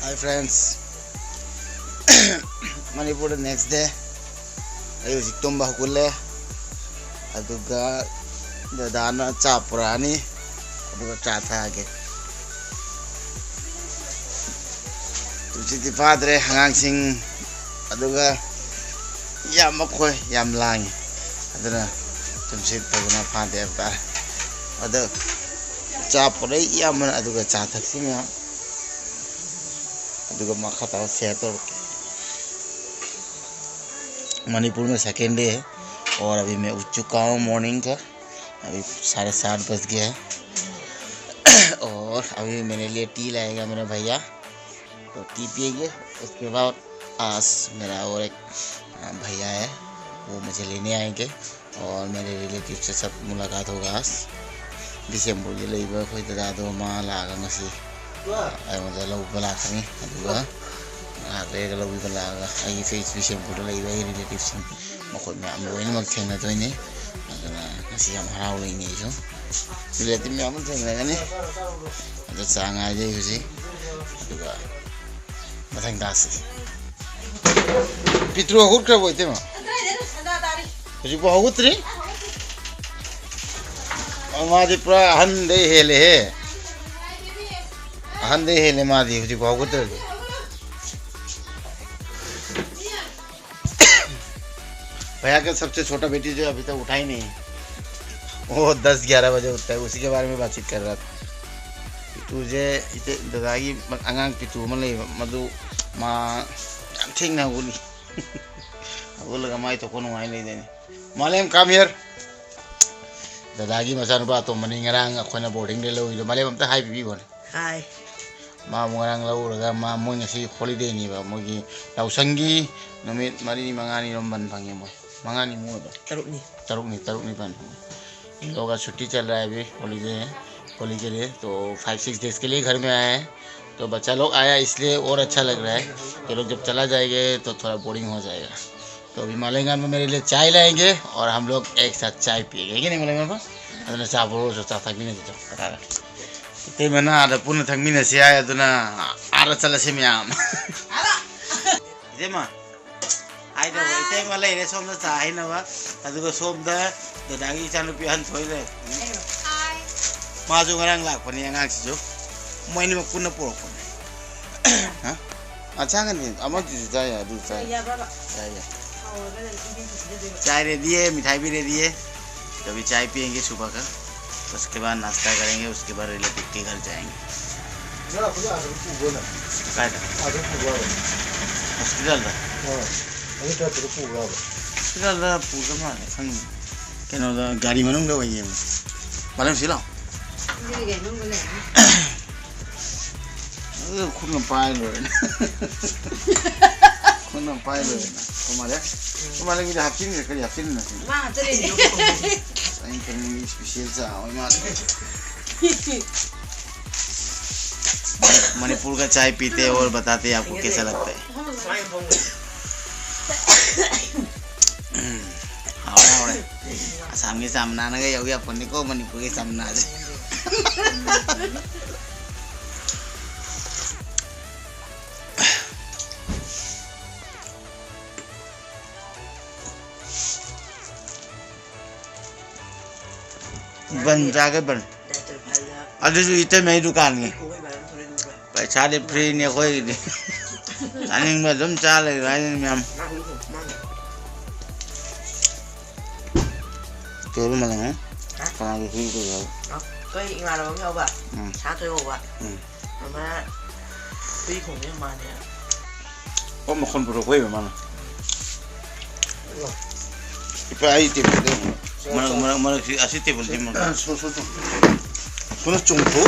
Hi friends. Manipur next day. Ayo tumba hukule. Aduga dadana chapurani. Aduga chatha age. Tuji padre hangang sing. Aduga yam makoi yam lang. Aduna tumsit paguna phante avtar. Adu chapure yam aduga chatha sing. खाता share तो मणिपुर में second day है और अभी मैं उठ चुका हूँ मॉर्निंग का। अभी 7:30 बज गया है और अभी मेरे लिए टी लाएगा मेरा भैया, तो टी पिएंगे। उसके बाद आज मेरा और एक भैया है वो मुझे लेने आएंगे और मेरे रिलेटिव से सब मुलाकात होगा। आज दिसंबर के लिए कोई दादो माँ लागा मसी I want to love Balakani, and love Balaga. I face vision for the relatives. I'm going to tell the Tony. I see I'm howling. You let me on the that's song I do, you see. Nothing does it. Petro Hooker with him. You go with me? Amadipra Hande Hele. हंदे हेले मादी हुई बहुत उतर गई। भैया का सबसे छोटा बेटी जो अभी तक उठा ही नहीं, वो 10-11 बजे उठता है। उसी के बारे में बातचीत कर रहा था। तुझे इतने दादागी अंगांग पितू मले मधु माँ ठीक ना बोली वो लगा माई तो कौन वाई नहीं देने मालेम काम यार दादागी मचान बात तो money ngरang ako na boarding de lo ilo malem ta hi bibi bon hi ma ngarang lauraga ma mo ngasi holiday ni ba mogi tausangi numit mari mangani romban phange mo mangani mo ba taruk ni ban इन लोगों का छुट्टी चल रहा है अभी होली के लिए, तो 5-6 डेज के लिए घर में आए हैं। तो बच्चा लोग आया इसलिए और अच्छा लग रहा है। ये लोग जब चला जाएंगे तो थोड़ा बोरिंग हो जाएगा। तो अभी मालेगांव में मेरे लिए चाय लाएंगे और हम लोग एक साथ चाय पिएंगे कि नहीं मालेगांव में अदुना चाबो जो चाथा भी नहीं देता करा ते मना आदा पुनः थंग मिने से आया अदुना आरा चला से म्याम जेमा आई तो इते वाला इने सोम दा चाय ना बा अदुगा सोम दा दादागी चानु पिहान थोइले माजु ngarang lak pani angang si jo moini mak punna porok ha अच्छा kan ni amak ju चाय ya du चाय ya baba ya चाय रेडी है, मिठाई भी रेडी है। कभी चाय पियेंगे सुबह का, उसके बाद नाश्ता करेंगे, उसके बाद रिलेटिव के घर जाएंगे। हॉस्पिटल पूरा मारे संग क्या ना गाड़ी मनुंग दो वही है मालूम सिला खुद न पाए लोग खुद न पाए लोग तुम्हारे की हाफिन है करी हाफिन ना माँ चले नहीं कहीं स्पेशल सा और मणिपुर का चाय पीते हैं और बताते हैं आपको कैसा लगता है। हावड़े असम के सामना ना गए या अपन को मणिपुर के सामना से बन जाके बन अरे जो इतने मेरी दुकान है पैसा दे फ्री नहीं कोई नहीं अनिंग में तुम चाले राइज में हम क्यों भी मलंग है कहाँ की फ्री तो जाओ कोई इंगार वांग जाओ बा छात हो बा हमारा फ्री को नहीं माने ओ मखन पुरो कोई भी माना इप्पा आई टेबल दे mana asih table di mana so kuna chongtho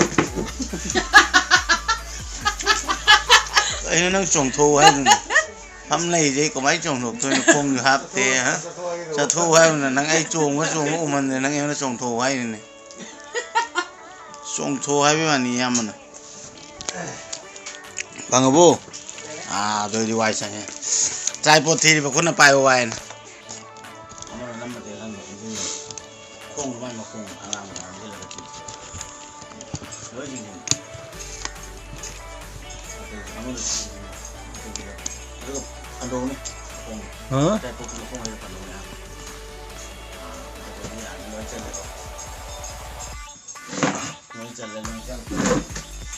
ai nang chongtho hai ham nei je ko mai chongtho tôi không được hấp te ha cha tho hai nang ai chong uman nang ai chongtho hai ne chongtho hai bi mani yamana bangabo doi di wai sang tripod thi ba kuna pai wai na không có mà không làm cái là cái हाँ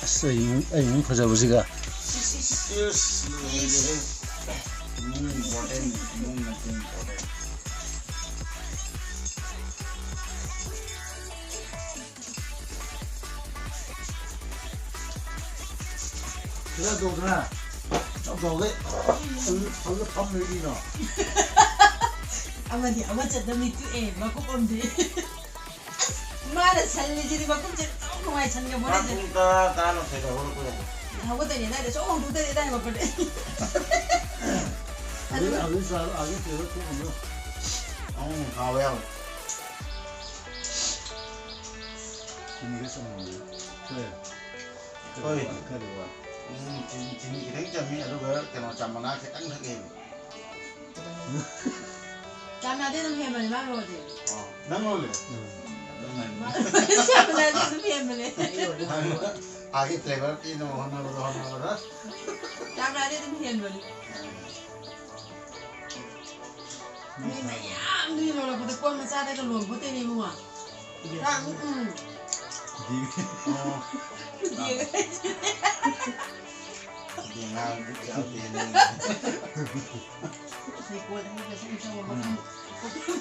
सही फजबसीगा amadi awacha dami tu maku pomde mara salli jiri maku je ko mai changa bore je hawo de na de so on du de da maku de Chama de no hemane ma ro de. Nang lo le. Chama de no hemane. आगे flavour की no होना रो Chama de no hemane. Ni ma ya ni lo ko de ko ma sa de ko lo ko te ni mo wa. Ra Di ngang di chao di ni.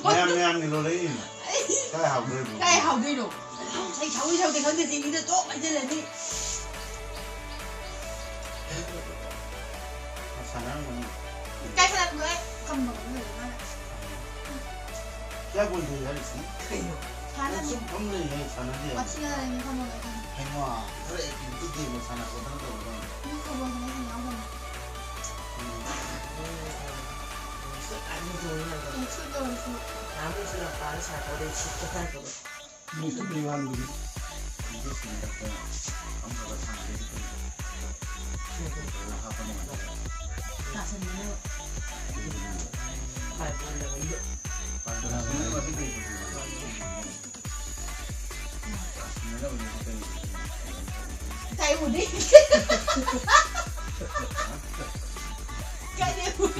Em ni lo lấy cái học rồi. Cái học đi rồi. Thấy cháu đi theo cái vấn đề gì đi tốt anh trên lên đi. Cái là người cầm mở người mà. Cái buồn gì đấy xí. Thana đi. Không lấy hay thana đi. Bắt chia ra mình không nói. Hay mà, rồi cái gì mà thana có thằng đâu. Nhưng không muốn nói gì nhau không. Kayak mudik. Kayak mudik.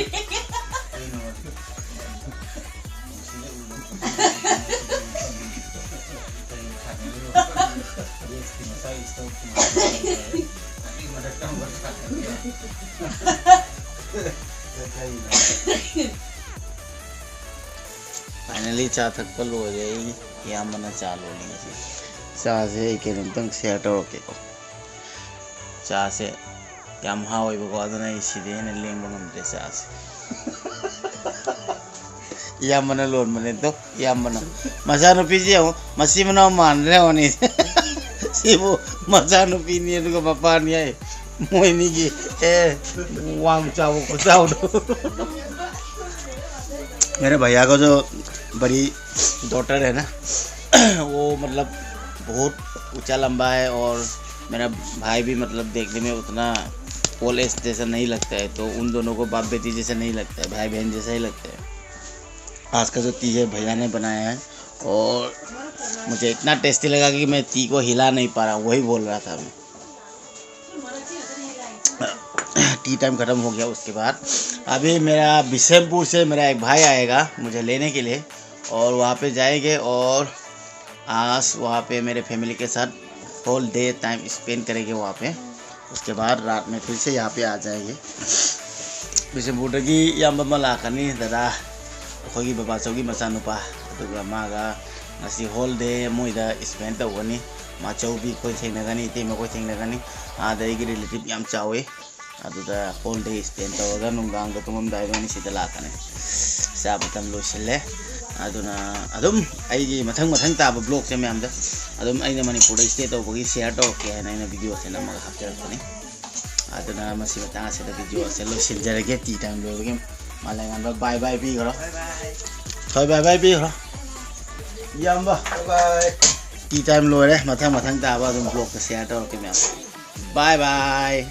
Finally चा थक पर लो जाएगी या मना चालू नहीं है चा से के तंग सेट ओके को चा से याम हाव इबको अदना इसिदे ने लेंग बंगम चा से या मना लोन मने तो या मना मजानो पीजे हो मसी मना मान रहे हो नहीं सिबो मजानो पीनी है तो पापा नहीं है मोइनी की वांग चावो को चाव दो मेरे भैया को जो बड़ी डॉटर है ना वो मतलब बहुत ऊंचा लंबा है और मेरा भाई भी मतलब देखने में उतना पोलिस जैसा नहीं लगता है तो उन दोनों को बाप बेटी जैसा नहीं लगता है भाई बहन जैसा ही लगता है। आज का जो ती है भैया ने बनाया है और मुझे इतना टेस्टी लगा कि मैं ती को हिला नहीं पा रहा वही बोल रहा था मैं। टी टाइम ख़त्म हो गया उसके बाद अभी मेरा बिशनपुर से मेरा एक भाई आएगा मुझे लेने के लिए और वहाँ पे जाएंगे और आज वहाँ पे मेरे फैमिली के साथ होल डे टाइम स्पेंड करेंगे वहाँ पे। उसके बाद रात में फिर से यहाँ पे आ जाएंगे। बिशनपुर की याम्बा लाखनी दादा अखोगी बाबा चौगी मचा नुपा मागा ngasi होल डे मोइदा स्पेंड तौगनी माचौबी कोई थेंगनगनी इतेम कोई थेंगनगनी आदाइगी रिलेटिव याम चावे अदुदा होल डे स्पेंड तौगा नुंगांग द तुमम दाइबानी सिदा लाखने साबतम लोसिले अदुना अदुम आइगी मथंग मथंग ताब ब्लॉग से मैम दा अदुम आइना मणिपुर स्टे तौबगी शेयर तौके है ना वीडियो से नमग हापचरकनी अदुना मसी मता से वीडियो से लोसिलजरगे टी टाइम लोगे मालांगन बाय बाय भी करो बाय बाय भी करो याम्बा बाय टी टाइम लोरे मथंग मथंग ताब अदुम ब्लॉग से शेयर तौके मैम बाय बाय।